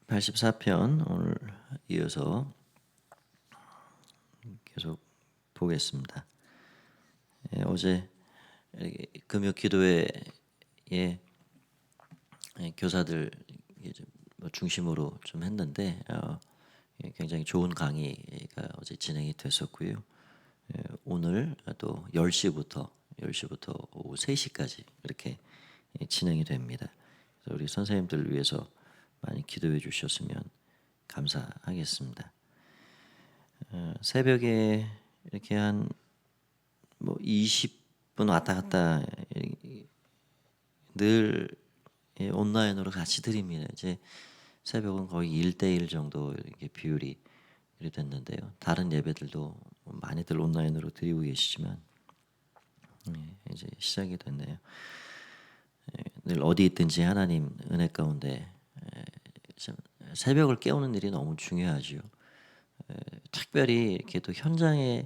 84편 오늘 이어서 계속 보겠습니다. 어제 금요 기도회에 교사들 중심으로 좀 했는데 굉장히 좋은 강의가 어제 진행이 됐었고요. 오늘 또 10시부터 오후 3시까지 이렇게 진행이 됩니다. 그래서 우리 선생님들을 위해서 많이 기도해 주셨으면 감사하겠습니다. 새벽에 이렇게 한 20분 왔다 갔다 늘 온라인으로 같이 드립니다. 이제 새벽은 거의 1대1 정도 이렇게 비율이 됐는데요. 다른 예배들도 많이들 온라인으로 드리고 계시지만 이제 시작이 됐네요. 늘 어디 있든지 하나님 은혜 가운데 새벽을 깨우는 일이 너무 중요하죠. 특별히 이렇게 또 현장에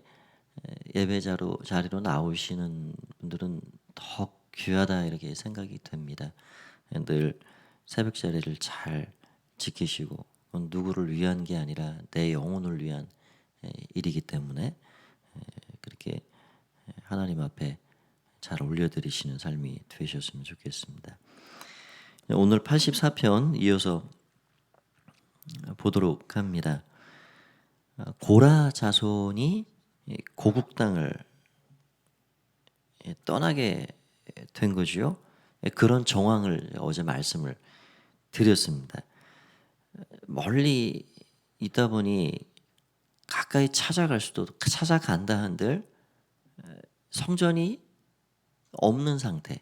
자리로 나오시는 분들은 더 귀하다 이렇게 생각이 됩니다. 늘 새벽 자리를 잘 지키시고 그건 누구를 위한 게 아니라 내 영혼을 위한 일이기 때문에 그렇게 하나님 앞에 잘 올려드리시는 삶이 되셨으면 좋겠습니다. 오늘 84편 이어서 보도록 합니다. 고라 자손이 고국 땅을 떠나게 된 거지요. 그런 정황을 어제 말씀을 드렸습니다. 멀리 있다 보니 가까이 찾아간다 한들 성전이 없는 상태.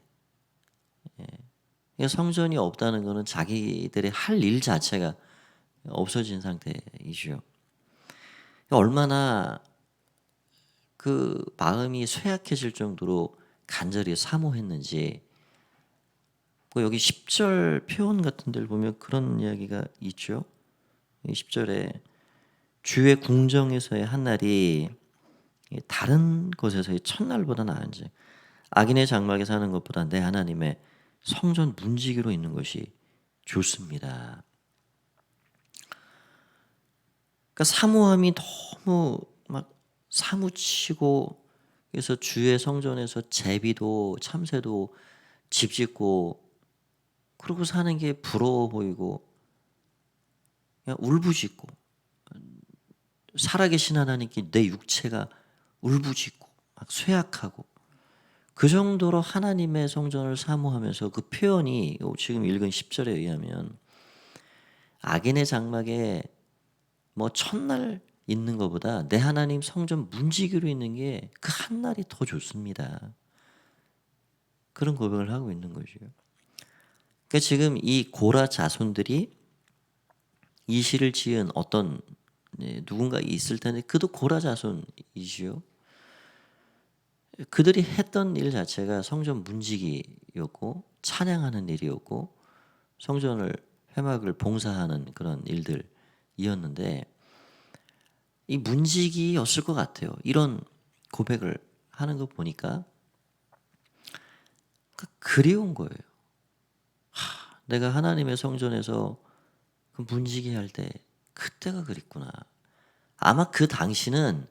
성전이 없다는 것은 자기들의 할 일 자체가 없어진 상태이죠. 얼마나 그 마음이 쇠약해질 정도로 간절히 사모했는지 여기 10절 표현 같은 데를 보면 그런 이야기가 있죠. 10절에 주의 궁정에서의 한 날이 다른 곳에서의 첫날보다 나은지 악인의 장막에 사는 것보다 내 하나님의 성전 문지기로 있는 것이 좋습니다. 그러니까 사모함이 너무 막 사무치고 그래서 주의 성전에서 제비도 참새도 집 짓고 그러고 사는 게 부러워 보이고 그냥 울부짖고 살아계신 하나님께 내 육체가 울부짖고 막 쇠약하고 그 정도로 하나님의 성전을 사모하면서 그 표현이 지금 읽은 10절에 의하면 악인의 장막에 첫날 있는 것보다 내 하나님 성전 문지기로 있는 게 그 한 날이 더 좋습니다. 그런 고백을 하고 있는 거죠. 그러니까 지금 이 고라 자손들이 이 시를 지은 어떤 누군가 있을 텐데 그도 고라 자손이지요. 그들이 했던 일 자체가 성전 문지기였고 찬양하는 일이었고 성전을 회막을 봉사하는 그런 일들이었는데 이 문지기였을 것 같아요. 이런 고백을 하는 거 보니까 그리운 거예요. 내가 하나님의 성전에서 그 문지기 할 때 그때가 그립구나. 아마 그 당시는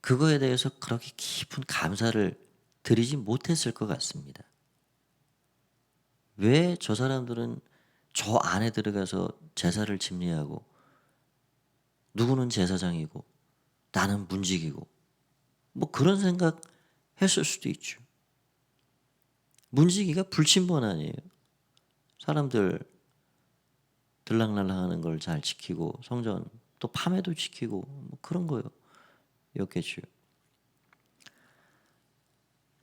그거에 대해서 그렇게 깊은 감사를 드리지 못했을 것 같습니다. 왜 저 사람들은 저 안에 들어가서 제사를 집리하고 누구는 제사장이고 나는 문지기고 그런 생각 했을 수도 있죠. 문지기가 불침번 아니에요. 사람들 들락날락하는 걸 잘 지키고 성전 또 밤에도 지키고 그런 거였겠죠.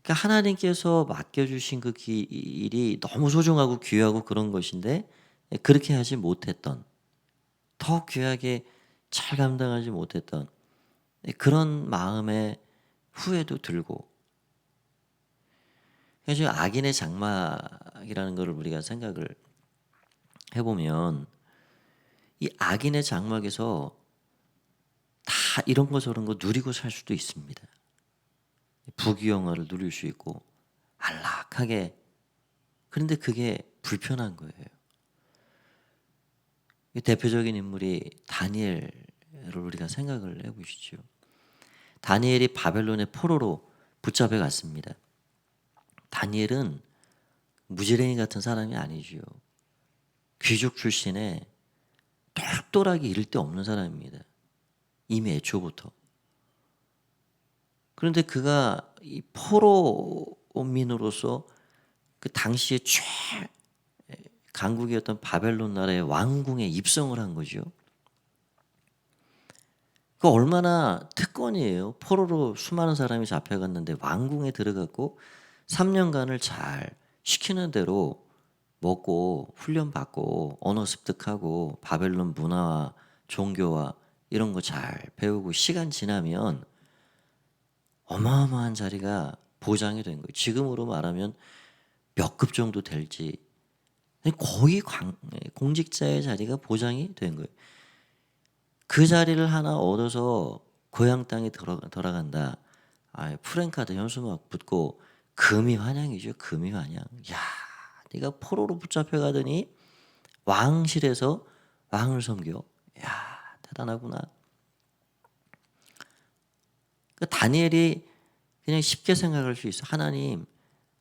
그러니까 하나님께서 맡겨주신 그 일이 너무 소중하고 귀하고 그런 것인데 그렇게 하지 못했던 더 귀하게 잘 감당하지 못했던 그런 마음에 후회도 들고 그래서 악인의 장막이라는 것을 우리가 생각을 해보면 이 악인의 장막에서 다 이런 거 저런 거 누리고 살 수도 있습니다. 부귀영화를 누릴 수 있고 안락하게 그런데 그게 불편한 거예요. 이 대표적인 인물이 다니엘을 우리가 생각을 해보시죠. 다니엘이 바벨론의 포로로 붙잡혀 갔습니다. 다니엘은 무지랭이 같은 사람이 아니죠. 귀족 출신의 똘똘하게 이를 데 없는 사람입니다. 이미 애초부터. 그런데 그가 이 포로민으로서 그 당시에 최강국이었던 바벨론 나라의 왕궁에 입성을 한 거죠. 그 얼마나 특권이에요. 포로로 수많은 사람이 잡혀갔는데 왕궁에 들어갔고 3년간을 잘 시키는 대로 먹고 훈련받고 언어 습득하고 바벨론 문화와 종교와 이런 거 잘 배우고 시간 지나면 어마어마한 자리가 보장이 된 거예요. 지금으로 말하면 몇 급 정도 될지 거의 공직자의 자리가 보장이 된 거예요. 그 자리를 하나 얻어서 고향 땅에 돌아간다. 프랭카드 현수막 붙고 금이 환영이죠. 금이 환영. 야, 네가 포로로 붙잡혀 가더니 왕실에서 왕을 섬겨. 야, 대단하구나. 그 다니엘이 그냥 쉽게 생각할 수 있어. 하나님,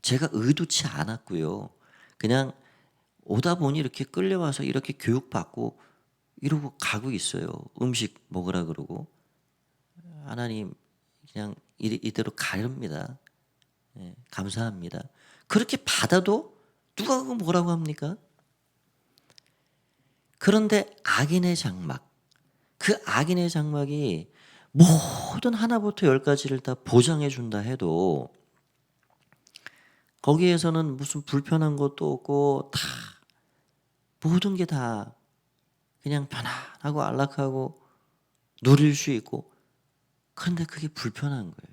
제가 의도치 않았고요. 그냥 오다 보니 이렇게 끌려와서 이렇게 교육받고 이러고 가고 있어요. 음식 먹으라 그러고. 하나님, 그냥 이대로 가렵니다. 예, 감사합니다. 그렇게 받아도 누가 그거 뭐라고 합니까? 그런데 악인의 장막, 그 악인의 장막이 모든 하나부터 열까지를 다 보장해 준다 해도 거기에서는 무슨 불편한 것도 없고 다 모든 게 다 그냥 편안하고 안락하고 누릴 수 있고, 그런데 그게 불편한 거예요.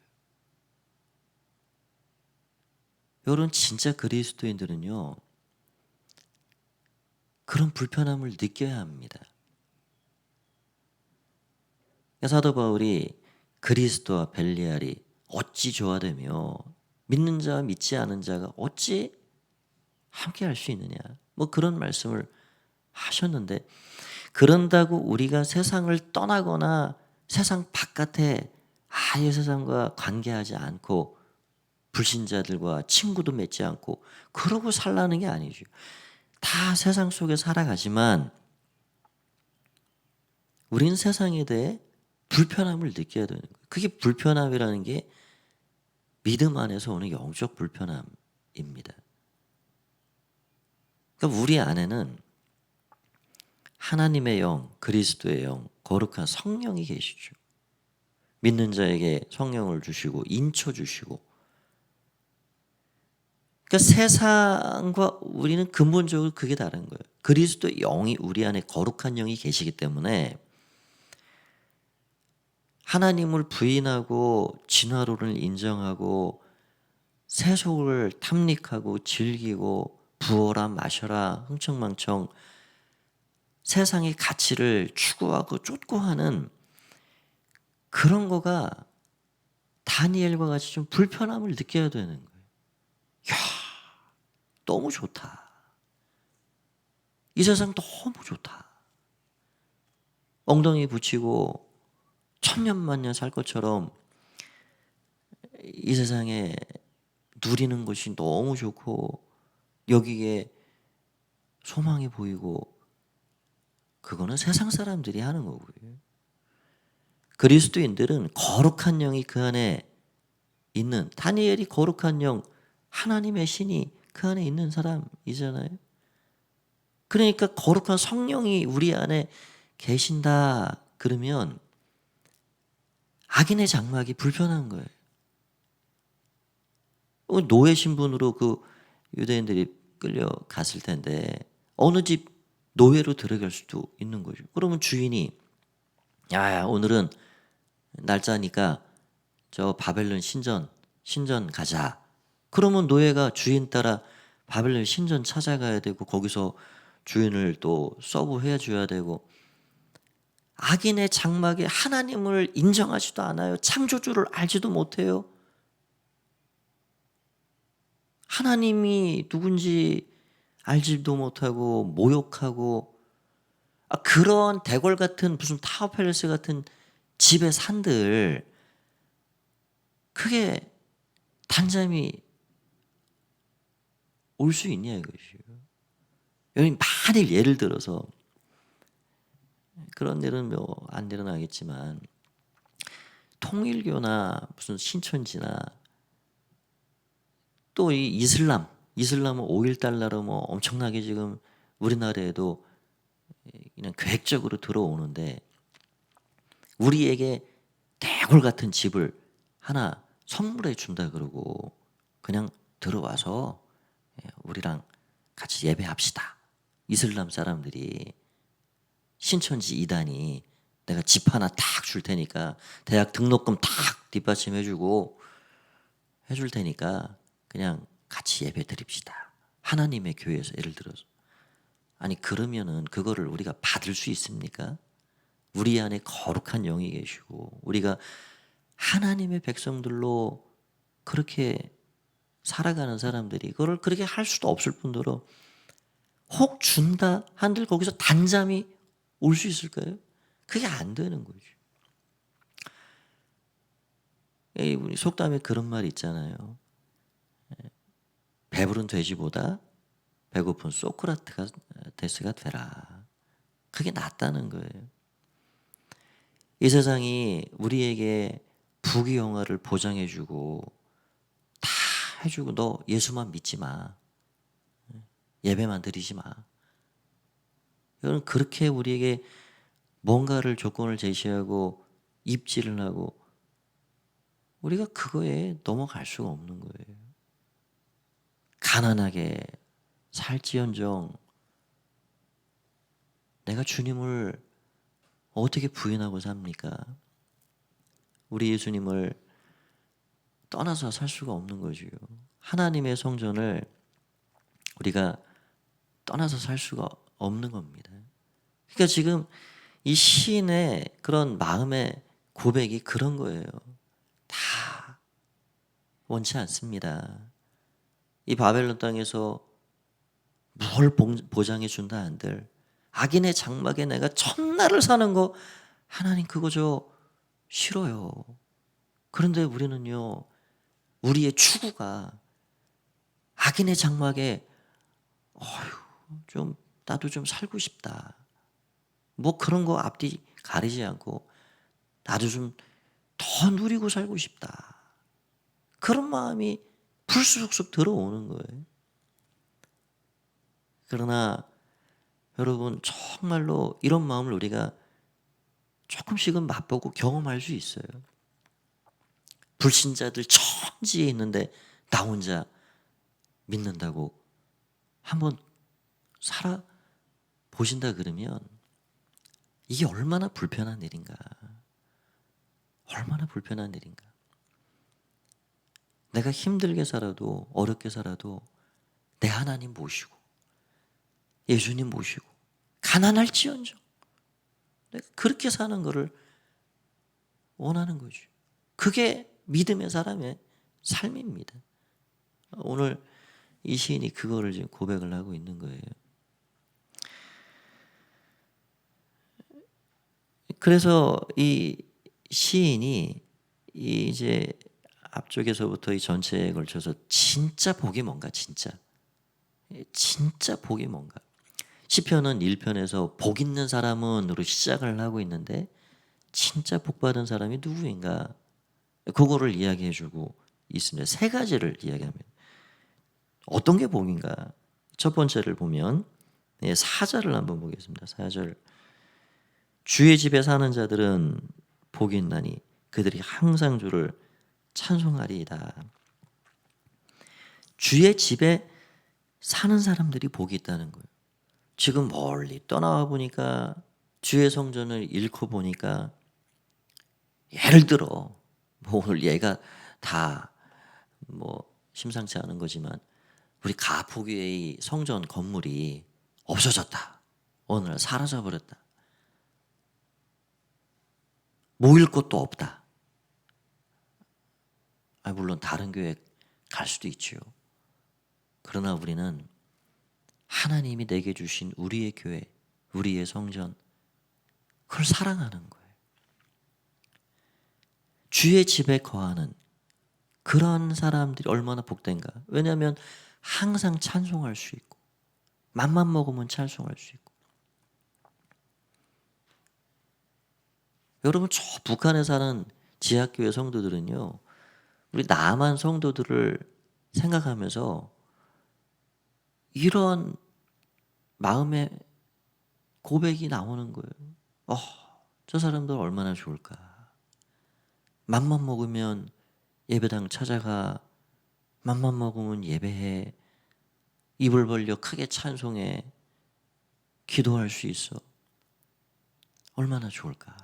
여러분, 진짜 그리스도인들은요 그런 불편함을 느껴야 합니다. 사도 바울이 그리스도와 벨리알이 어찌 조화되며 믿는 자와 믿지 않은 자가 어찌 함께 할 수 있느냐, 뭐 그런 말씀을 하셨는데, 그런다고 우리가 세상을 떠나거나 세상 바깥에 아예 세상과 관계하지 않고 불신자들과 친구도 맺지 않고 그러고 살라는 게 아니죠. 다 세상 속에 살아가지만 우린 세상에 대해 불편함을 느껴야 되는 거예요. 그게 불편함이라는 게 믿음 안에서 오는 영적 불편함입니다. 그러니까 우리 안에는 하나님의 영, 그리스도의 영, 거룩한 성령이 계시죠. 믿는 자에게 성령을 주시고 인쳐 주시고. 그러니까 세상과 우리는 근본적으로 그게 다른 거예요. 그리스도의 영이 우리 안에 거룩한 영이 계시기 때문에 하나님을 부인하고 진화론을 인정하고 세속을 탐닉하고 즐기고 부어라 마셔라 흥청망청 세상의 가치를 추구하고 쫓고 하는 그런 거가 다니엘과 같이 좀 불편함을 느껴야 되는 거예요. 야, 너무 좋다. 이 세상 너무 좋다. 엉덩이 붙이고 천년만년 살 것처럼 이 세상에 누리는 것이 너무 좋고 여기에 소망이 보이고, 그거는 세상 사람들이 하는 거고요. 그리스도인들은 거룩한 영이 그 안에 있는, 다니엘이 거룩한 영, 하나님의 신이 그 안에 있는 사람이잖아요. 그러니까 거룩한 성령이 우리 안에 계신다 그러면 악인의 장막이 불편한 거예요. 노예 신분으로 그 유대인들이 끌려갔을 텐데 어느 집 노예로 들어갈 수도 있는 거죠. 그러면 주인이 야, 오늘은 날짜니까 저 바벨론 신전 가자. 그러면 노예가 주인 따라 바벨론 신전 찾아가야 되고 거기서 주인을 또 서브해 줘야 되고, 악인의 장막에 하나님을 인정하지도 않아요. 창조주를 알지도 못해요. 하나님이 누군지 알지도 못하고 모욕하고 그런 대궐 같은 무슨 타워 팰리스 같은 집의 산들 그게 단잠이 올 수 있냐 이것이요. 여기 만일 예를 들어서 그런 일은 뭐 안 일어나겠지만 통일교나 무슨 신천지나 또 이 이슬람은 5.1달 뭐 엄청나게 지금 우리나라에도 그냥 계획적으로 들어오는데 우리에게 대궐 같은 집을 하나 선물해 준다 그러고 그냥 들어와서 우리랑 같이 예배합시다. 이슬람 사람들이 신천지 이단이 내가 집 하나 탁 줄 테니까 대학 등록금 탁 뒷받침해주고 해줄 테니까 그냥 같이 예배 드립시다. 하나님의 교회에서 예를 들어서 아니 그러면은 그거를 우리가 받을 수 있습니까? 우리 안에 거룩한 영이 계시고 우리가 하나님의 백성들로 그렇게 살아가는 사람들이 그걸 그렇게 할 수도 없을 뿐더러 혹 준다 한들 거기서 단잠이 올 수 있을까요? 그게 안 되는 거죠. 우리 속담에 그런 말 있잖아요. 배부른 돼지보다 배고픈 소크라테스가 되라. 그게 낫다는 거예요. 이 세상이 우리에게 부귀영화를 보장해주고 다 해주고 너 예수만 믿지 마. 예배만 드리지 마. 여러분 그렇게 우리에게 뭔가를 조건을 제시하고 입지를 하고 우리가 그거에 넘어갈 수가 없는 거예요. 가난하게 살지언정 내가 주님을 어떻게 부인하고 삽니까? 우리 예수님을 떠나서 살 수가 없는 거지요. 하나님의 성전을 우리가 떠나서 살 수가 없는 겁니다. 그러니까 지금 이 시인의 그런 마음의 고백이 그런 거예요. 다 원치 않습니다. 이 바벨론 땅에서 뭘 보장해 준다 한들 악인의 장막에 내가 천날을 사는 거 하나님 그거 저 싫어요. 그런데 우리는요 우리의 추구가 악인의 장막에 좀 나도 좀 살고 싶다. 뭐 그런 거 앞뒤 가리지 않고 나도 좀 더 누리고 살고 싶다. 그런 마음이 불쑥쑥 들어오는 거예요. 그러나 여러분 정말로 이런 마음을 우리가 조금씩은 맛보고 경험할 수 있어요. 불신자들 천지에 있는데 나 혼자 믿는다고 한번 살아 보신다 그러면 이게 얼마나 불편한 일인가. 얼마나 불편한 일인가. 내가 힘들게 살아도 어렵게 살아도 내 하나님 모시고 예수님 모시고 가난할지언정 내가 그렇게 사는 거를 원하는 거죠. 그게 믿음의 사람의 삶입니다. 오늘 이 시인이 그거를 지금 고백을 하고 있는 거예요. 그래서 이 시인이 이제 앞쪽에서부터 이 전체에 걸쳐서 진짜 복이 뭔가 진짜 복이 뭔가 시편은 1편에서 복 있는 사람은으로 시작을 하고 있는데 진짜 복 받은 사람이 누구인가 그거를 이야기해 주고 있습니다. 세 가지를 이야기합니다. 어떤 게 복인가? 첫 번째를 보면 4절을 한번 보겠습니다. 4절 주의 집에 사는 자들은 복이 있나니 그들이 항상 주를 찬송하리이다. 주의 집에 사는 사람들이 복이 있다는 거예요. 지금 멀리 떠나와 보니까 주의 성전을 잃고 보니까 예를 들어 뭐 오늘 얘가 다 뭐 심상치 않은 거지만 우리 가포교회의 성전 건물이 없어졌다. 어느 날 사라져 버렸다. 모일 곳도 없다. 물론 다른 교회 갈 수도 있지요. 그러나 우리는 하나님이 내게 주신 우리의 교회, 우리의 성전, 그걸 사랑하는 거예요. 주의 집에 거하는 그런 사람들이 얼마나 복된가. 왜냐하면 항상 찬송할 수 있고 맘만 먹으면 찬송할 수 있고. 여러분 저 북한에 사는 지하교회 성도들은요, 우리 남한 성도들을 생각하면서 이런 마음의 고백이 나오는 거예요. 저 사람들 얼마나 좋을까. 맘만 먹으면 예배당 찾아가, 맘만 먹으면 예배해, 입을 벌려 크게 찬송해, 기도할 수 있어. 얼마나 좋을까.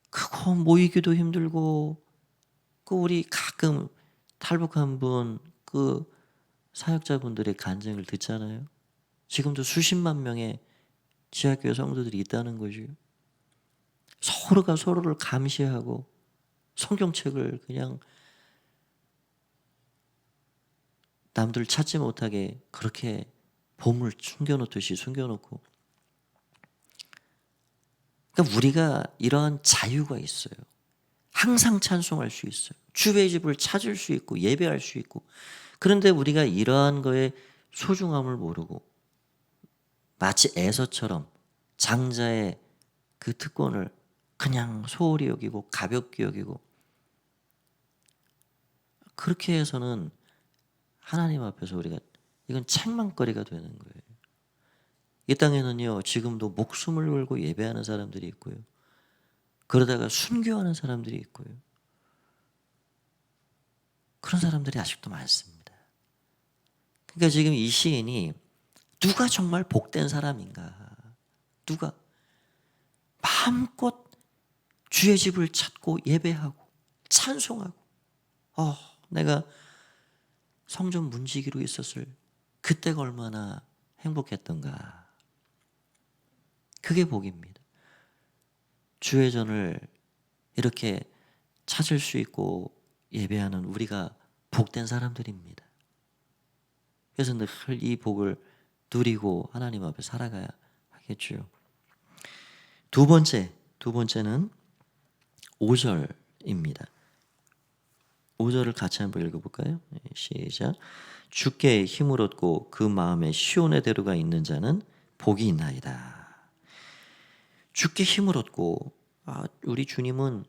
그거 모이기도 힘들고, 그 우리 가끔 탈북한 분, 그 사역자분들의 간증을 듣잖아요. 지금도 수십만 명의 지하교회 성도들이 있다는 거죠. 서로가 서로를 감시하고 성경책을 그냥 남들 찾지 못하게 그렇게 보물 숨겨놓듯이 숨겨놓고. 그러니까 우리가 이러한 자유가 있어요. 항상 찬송할 수 있어요. 주의 집을 찾을 수 있고 예배할 수 있고. 그런데 우리가 이러한 거에 소중함을 모르고 마치 에서처럼 장자의 그 특권을 그냥 소홀히 여기고 가볍게 여기고, 그렇게 해서는 하나님 앞에서 우리가 이건 책망거리가 되는 거예요. 이 땅에는요, 지금도 목숨을 걸고 예배하는 사람들이 있고요, 그러다가 순교하는 사람들이 있고요, 그런 사람들이 아직도 많습니다. 그러니까 지금 이 시인이 누가 정말 복된 사람인가, 누가 마음껏 주의 집을 찾고 예배하고 찬송하고, 내가 성전 문지기로 있었을 그때가 얼마나 행복했던가. 그게 복입니다. 주의 전을 이렇게 찾을 수 있고 예배하는 우리가 복된 사람들입니다. 그래서 늘 이 복을 누리고 하나님 앞에 살아가야 하겠죠. 두 번째는 5절입니다. 5절을 같이 한번 읽어볼까요? 시작. 주께 힘을 얻고 그 마음에 시온의 대로가 있는 자는 복이 있나이다. 주께 힘을 얻고, 우리 주님은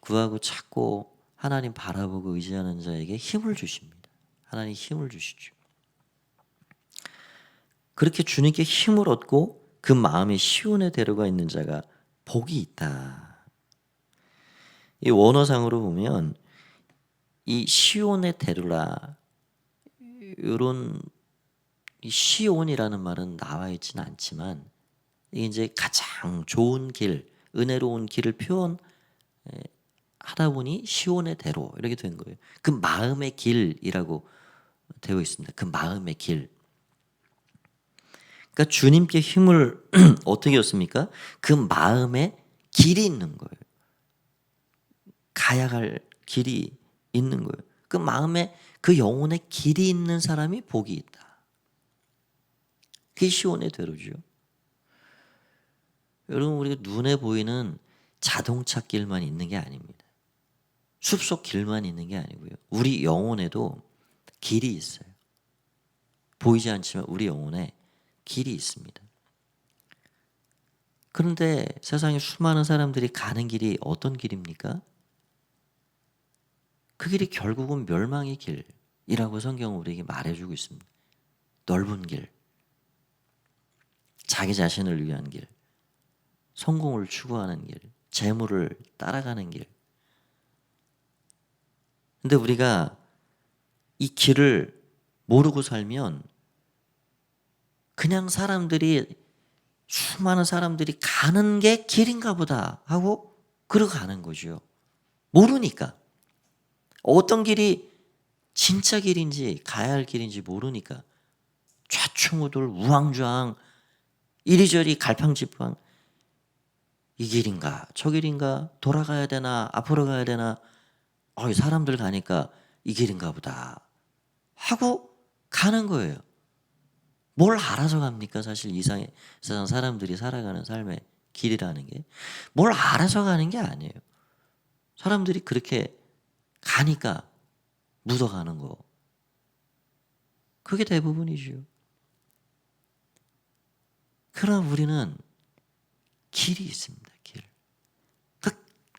구하고 찾고 하나님 바라보고 의지하는 자에게 힘을 주십니다. 하나님 힘을 주시죠. 그렇게 주님께 힘을 얻고 그 마음에 시온의 대로가 있는 자가 복이 있다. 이 원어상으로 보면 이 시온의 대로라, 이런 시온이라는 말은 나와 있지는 않지만 이게 이제 가장 좋은 길, 은혜로운 길을 표현하다 보니 시온의 대로 이렇게 된 거예요. 그 마음의 길이라고 되어 있습니다. 그 마음의 길. 그러니까 주님께 힘을 어떻게 얻습니까? 그 마음에 길이 있는 거예요. 가야 할 길이 있는 거예요. 그 마음에, 그 영혼에 길이 있는 사람이 복이 있다. 그게 시온의 대로죠. 여러분, 우리가 눈에 보이는 자동차 길만 있는 게 아닙니다. 숲속 길만 있는 게 아니고요, 우리 영혼에도 길이 있어요. 보이지 않지만 우리 영혼에 길이 있습니다. 그런데 세상에 수많은 사람들이 가는 길이 어떤 길입니까? 그 길이 결국은 멸망의 길이라고 성경은 우리에게 말해주고 있습니다. 넓은 길, 자기 자신을 위한 길, 성공을 추구하는 길, 재물을 따라가는 길. 근데 우리가 이 길을 모르고 살면 그냥 수많은 사람들이 가는 게 길인가 보다 하고 그러고 가는 거죠. 모르니까. 어떤 길이 진짜 길인지 가야 할 길인지 모르니까 좌충우돌 우왕좌왕 이리저리 갈팡질팡, 이 길인가 저 길인가, 돌아가야 되나 앞으로 가야 되나, 사람들 가니까 이 길인가 보다 하고 가는 거예요. 뭘 알아서 갑니까? 사실 이상의 세상 사람들이 살아가는 삶의 길이라는 게 뭘 알아서 가는 게 아니에요. 사람들이 그렇게 가니까 묻어가는 거. 그게 대부분이죠. 그러나 우리는 길이 있습니다. 길.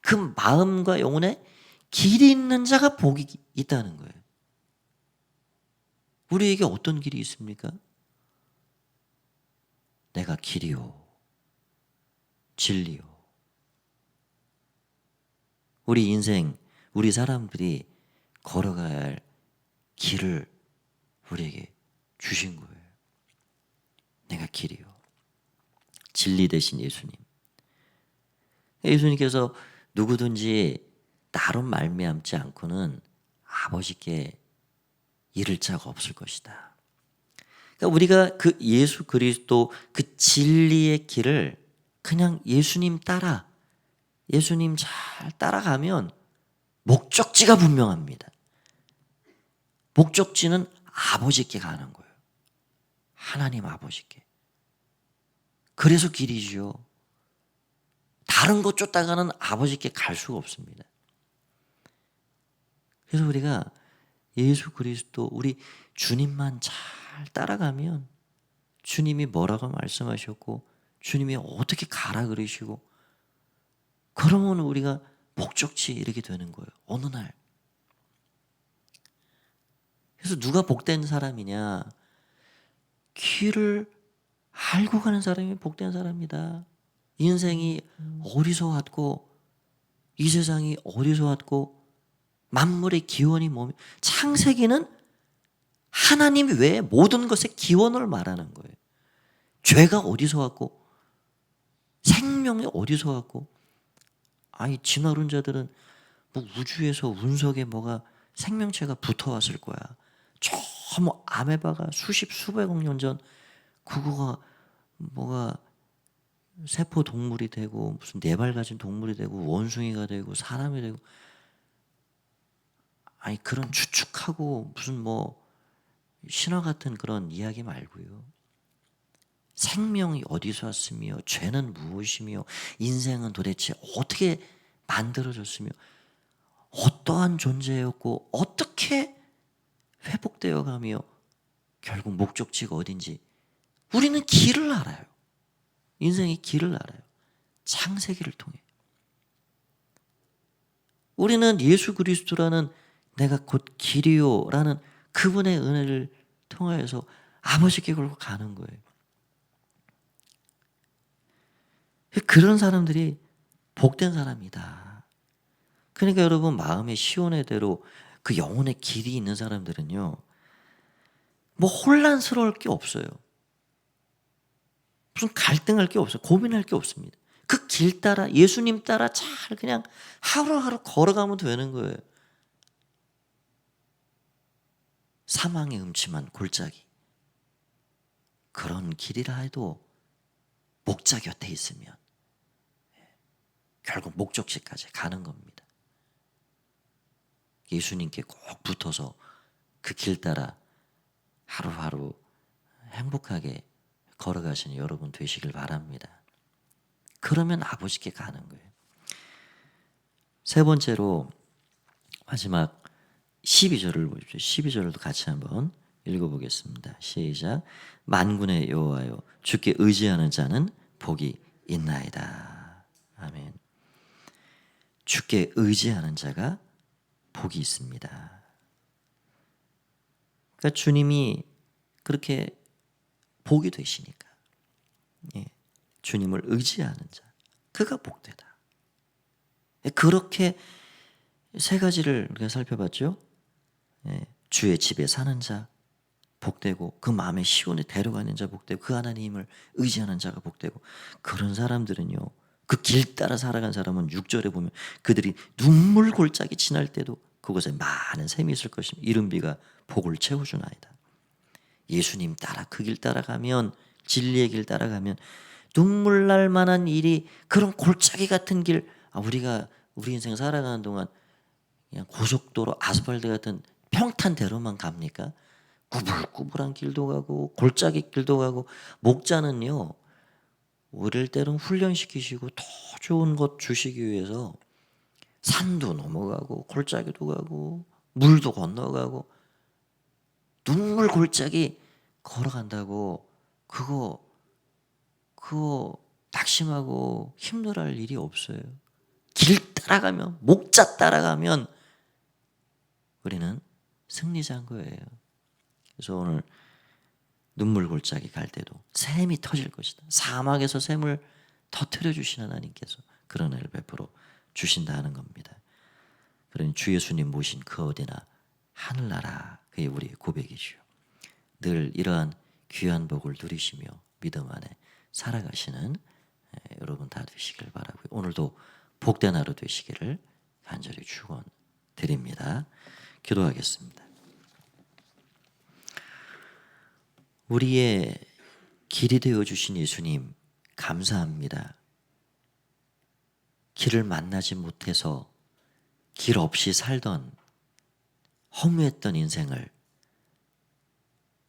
그 마음과 영혼에 길이 있는 자가 복이 있다는 거예요. 우리에게 어떤 길이 있습니까? 내가 길이요, 진리요. 우리 인생, 우리 사람들이 걸어가야 할 길을 우리에게 주신 거예요. 내가 길이요. 진리 대신 예수님. 예수님께서 누구든지 나로 말미암지 않고는 아버지께 이를 자가 없을 것이다. 그러니까 우리가 그 예수 그리스도 그 진리의 길을 그냥 예수님 잘 따라가면 목적지가 분명합니다. 목적지는 아버지께 가는 거예요. 하나님 아버지께. 그래서 길이지요. 다른 것 쫓다가는 아버지께 갈 수가 없습니다. 그래서 우리가 예수 그리스도 우리 주님만 잘 따라가면 주님이 뭐라고 말씀하셨고 주님이 어떻게 가라 그러시고 그러면 우리가 목적지에 이르게 되는 거예요. 어느 날. 그래서 누가 복된 사람이냐? 길을 알고 가는 사람이 복된 사람이다. 인생이 어디서 왔고 이 세상이 어디서 왔고 만물의 기원이 뭐며 창세기는 하나님 외에 모든 것의 기원을 말하는 거예요. 죄가 어디서 왔고 생명이 어디서 왔고 아니 진화론 자들은 뭐 우주에서 운석에 뭐가 생명체가 붙어왔을 거야. 저 뭐 아메바가 수백억 년 전 그거가 뭐가 세포 동물이 되고 무슨 네 발 가진 동물이 되고 원숭이가 되고 사람이 되고 아니 그런 추측하고 무슨 뭐 신화 같은 그런 이야기 말고요. 생명이 어디서 왔으며 죄는 무엇이며 인생은 도대체 어떻게 만들어졌으며 어떠한 존재였고 어떻게 회복되어 가며 결국 목적지가 어딘지 우리는 길을 알아요. 인생의 길을 알아요. 창세기를 통해. 우리는 예수 그리스도라는 내가 곧 길이요라는 그분의 은혜를 통하여서 아버지께 걸고 가는 거예요. 그런 사람들이 복된 사람이다. 그러니까 여러분 마음의 시온의 대로 그 영혼의 길이 있는 사람들은요. 뭐 혼란스러울 게 없어요. 무슨 갈등할 게 없어요. 고민할 게 없습니다. 그 길 따라 예수님 따라 잘 그냥 하루하루 걸어가면 되는 거예요. 사망의 음침한 골짜기. 그런 길이라 해도 목자 곁에 있으면 결국 목적지까지 가는 겁니다. 예수님께 꼭 붙어서 그 길 따라 하루하루 행복하게 걸어가시는 여러분 되시길 바랍니다. 그러면 아버지께 가는 거예요. 세 번째로 마지막 12절을 보십시오. 12절도 같이 한번 읽어보겠습니다. 시작. 만군의 여호와여 주께 의지하는 자는 복이 있나이다. 아멘. 주께 의지하는 자가 복이 있습니다. 그러니까 주님이 그렇게 복이 되시니까 주님을 의지하는 자 그가 복되다. 그렇게 세 가지를 우리가 살펴봤죠. 주의 집에 사는 자 복되고 그 마음의 시온에 데려가는 자 복되고 그 하나님을 의지하는 자가 복되고 그런 사람들은요. 그 길 따라 살아간 사람은 6절에 보면 그들이 눈물 골짜기 지날 때도 그곳에 많은 샘이 있을 것이며 이른 비가 복을 채워주나이다. 예수님 따라 그 길 따라가면 진리의 길 따라가면 눈물 날 만한 일이 그런 골짜기 같은 길 우리가 우리 인생 살아가는 동안 그냥 고속도로 아스팔트 같은 평탄 대로만 갑니까? 구불구불한 길도 가고 골짜기 길도 가고, 목자는요 우리를 때론 훈련시키시고 더 좋은 것 주시기 위해서 산도 넘어가고 골짜기도 가고 물도 건너가고 눈물 골짜기 걸어간다고 그거 낙심하고 힘들어할 일이 없어요. 길 따라가면, 목자 따라가면 우리는 승리자인 거예요. 그래서 오늘 눈물 골짜기 갈 때도 샘이 터질 것이다. 사막에서 샘을 터뜨려 주신 하나님께서 그런 은혜를 베풀어 주신다는 겁니다. 그러니 주 예수님 모신 그 어디나 하늘나라, 그게 우리의 고백이죠. 늘 이러한 귀한 복을 누리시며 믿음 안에 살아가시는 여러분 다 되시길 바라고요. 오늘도 복된 하루 되시기를 간절히 축원드립니다. 기도하겠습니다. 우리의 길이 되어주신 예수님 감사합니다. 길을 만나지 못해서 길 없이 살던 허무했던 인생을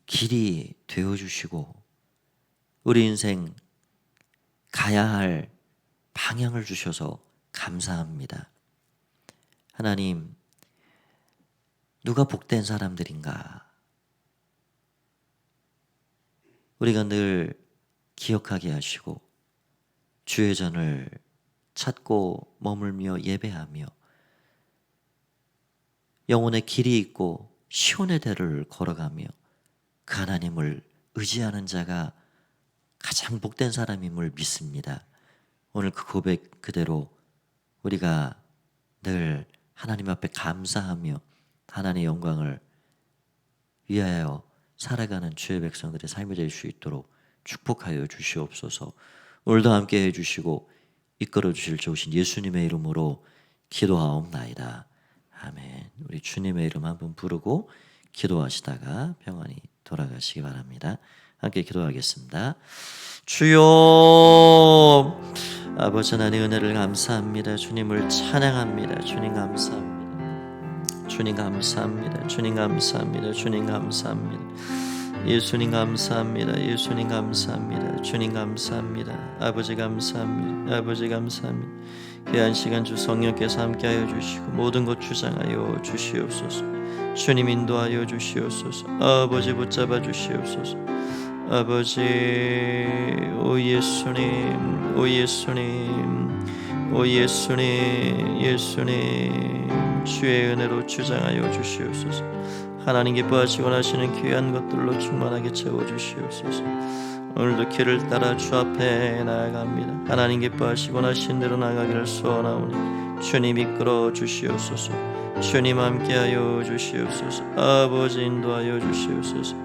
길이 되어주시고 우리 인생 가야 할 방향을 주셔서 감사합니다. 하나님, 누가 복된 사람들인가? 우리가 늘 기억하게 하시고 주의 전을 찾고 머물며 예배하며 영혼의 길이 있고 시온의 대를 걸어가며 그 하나님을 의지하는 자가 가장 복된 사람임을 믿습니다. 오늘 그 고백 그대로 우리가 늘 하나님 앞에 감사하며 하나님의 영광을 위하여 살아가는 주의 백성들의 삶이 될 수 있도록 축복하여 주시옵소서. 오늘도 함께 해주시고 이끌어 주실 좋으신 예수님의 이름으로 기도하옵나이다. 아멘. 우리 주님의 이름 한번 부르고 기도하시다가 평안히 돌아가시기 바랍니다. 함께 기도하겠습니다. 주여, 아버지 하나님 은혜를 감사합니다. 주님을 찬양합니다. 주님 감사합니다. 주님 감사합니다. 주님 감사합니다. 주님 감사합니다. 예수님 감사합니다. 예수님 감사합니다. 주님 감사합니다. 아버지 감사합니다. 아버지 감사합니다. 귀한 시간 주 성령께서 함께하여 주시고 모든 것 주장하여 주시옵소서. 주님 인도하여 주시옵소서. 아버지 붙잡아 주시옵소서. 아버지, 오 예수님, 오 예수님, 오 예수님, 예수님, 주의 은혜로 주장하여 주시옵소서. 하나님 기뻐하시고 하시는 귀한 것들로 충만하게 채워주시옵소서. 오늘도 길을 따라 주 앞에 나아갑니다. 하나님 기뻐하시고 하신 대로 나가기를 소원하오니 주님 이끌어 주시옵소서. 주님 함께하여 주시옵소서. 아버지 인도하여 주시옵소서.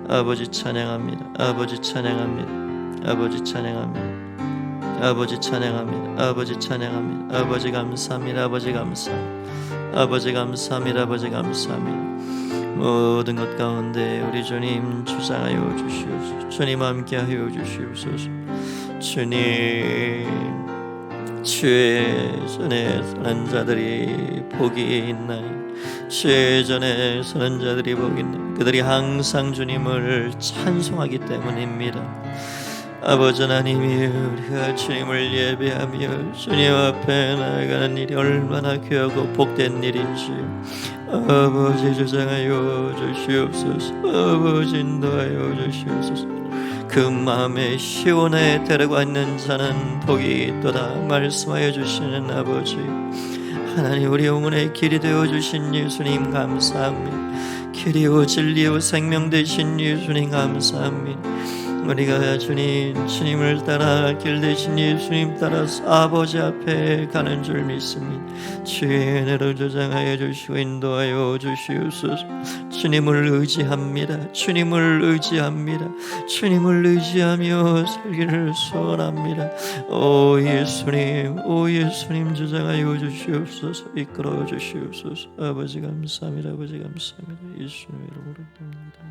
아버지 찬양합니다. 아버지 찬양합니다. 아버지 찬양합니다. 아버지 찬양합니다. 아버지 찬양합니다. 아버지 감사합니다. 아버지 감사합니다. 아버지 감사합니다. 아버지 감사합니다. 모든 것 가운데 우리 주님 주장하여 주시옵소서. 주님 함께하여 주시옵소서. 주님, 주의 전에 서는 자들이 복이 있나니, 주의 전에 서는 자들이 복이 있나니, 그들이 항상 주님을 찬송하기 때문입니다. 아버지 하나님이 우리가 주님을 예배하며 주님 앞에 나아가는 일이 얼마나 귀하고 복된 일인지 아버지 주장하여 주시옵소서. 아버지 인도하여 주시옵소서. 그 마음에 시온에 데려가는 자는 복이 있도다 말씀하여 주시는 아버지 하나님, 우리 영혼의 길이 되어주신 예수님 감사합니다. 길이요 진리요 생명 되신 예수님 감사합니다. 우리가 주님을 따라 길 대신 예수님 따라서 아버지 앞에 가는 줄 믿습니다. 주의 은혜로 조장하여 주시고 인도하여 주시옵소서. 주님을 의지합니다. 주님을 의지합니다. 주님을 의지하며 살기를 소원합니다. 오 예수님, 오 예수님 조장하여 주시옵소서. 이끌어 주시옵소서. 아버지 감사합니다. 아버지 감사합니다. 예수님의 이름으로 기도합니다.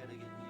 Gotta get